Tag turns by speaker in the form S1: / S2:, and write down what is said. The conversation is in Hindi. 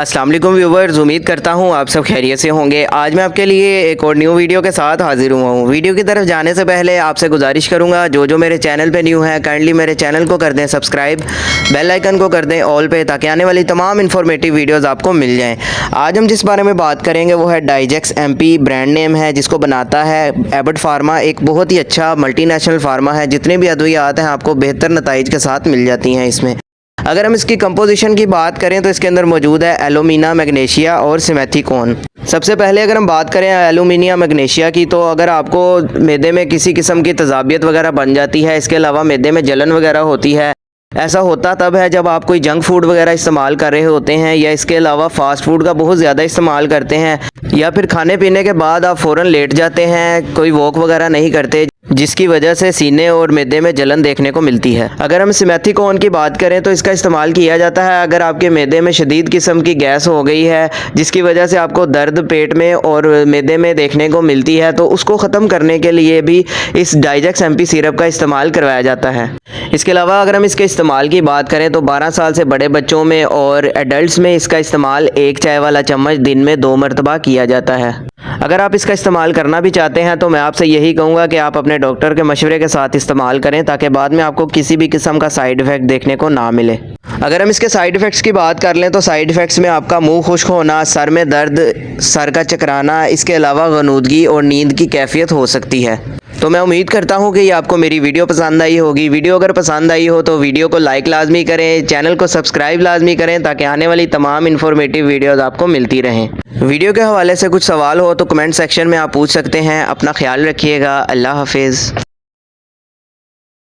S1: अस्सलाम वालेकुम व्यूवर्स, उम्मीद करता हूँ आप सब खैरियत से होंगे। आज मैं आपके लिए एक और न्यू वीडियो के साथ हाजिर हुआ हूँ। वीडियो की तरफ जाने से पहले आपसे गुजारिश करूँगा, जो मेरे चैनल पे न्यू है काइंडली मेरे चैनल को कर दें सब्सक्राइब, बेल आइकन को कर दें ऑल पे, ताकि आने वाली तमाम इन्फॉर्मेटिव वीडियोज़ आपको मिल जाएँ। आज हम जिस बारे में बात करेंगे वो है डाइजेक्स MP ब्रांड नेम है, जिसको बनाता है एबट फार्मा। एक बहुत ही अच्छा मल्टीनेशनल फार्मा है। जितने भी अद्वियात हैं आपको बेहतर नताइज के साथ मिल जाती हैं इसमें। अगर हम इसकी कंपोजिशन की बात करें तो इसके अंदर मौजूद है एलुमिना, मैग्नीशिया और सिमेथिकोन। सबसे पहले अगर हम बात करें एलुमिनिया मैग्नीशिया की, तो अगर आपको मैदे में किसी किस्म की तजाबियत वगैरह बन जाती है, इसके अलावा मैदे में जलन वगैरह होती है, ऐसा होता तब है जब आप कोई जंक फूड वगैरह इस्तेमाल कर रहे होते हैं, या इसके अलावा फ़ास्ट फूड का बहुत ज़्यादा इस्तेमाल करते हैं, या फिर खाने पीने के बाद आप फ़ौरन लेट जाते हैं, कोई वॉक वगैरह नहीं करते, जिसकी वजह से सीने और मैदे में जलन देखने को मिलती है। अगर हम सिमेथिकोन की बात करें तो इसका इस्तेमाल किया जाता है अगर आपके मैदे में शदीद किस्म की गैस हो गई है, जिसकी वजह से आपको दर्द पेट में और मैदे में देखने को मिलती है, तो उसको ख़त्म करने के लिए भी इस डाइजेक्स MP सिरप का इस्तेमाल करवाया जाता है। इसके अलावा अगर हम इसके इस्तेमाल की बात करें तो 12 साल से बड़े बच्चों में और एडल्ट्स में इसका इस्तेमाल 1 चाय वाला चम्मच दिन में 2 मरतबा किया जाता है। अगर आप इसका इस्तेमाल करना भी चाहते हैं तो मैं आपसे यही कहूँगा कि आप अपने डॉक्टर के मशवरे के साथ इस्तेमाल करें, ताकि बाद में आपको किसी भी किस्म का साइड इफ़ेक्ट देखने को ना मिले। अगर हम इसके साइड इफ़ेक्ट्स की बात कर लें तो साइड इफ़ेक्ट्स में आपका मुंह खुश्क होना, सर में दर्द, सर का चकराना, इसके अलावा गनूदगी और नींद की कैफियत हो सकती है। तो मैं उम्मीद करता हूँ कि ये आपको मेरी वीडियो पसंद आई होगी। वीडियो अगर पसंद आई हो तो वीडियो को लाइक लाजमी करें, चैनल को सब्सक्राइब लाजमी करें, ताकि आने वाली तमाम इन्फॉर्मेटिव वीडियोज़ आपको मिलती रहें। वीडियो के हवाले से कुछ सवाल हो तो कमेंट सेक्शन में आप पूछ सकते हैं। अपना ख्याल रखिएगा। अल्लाह हाफिज़।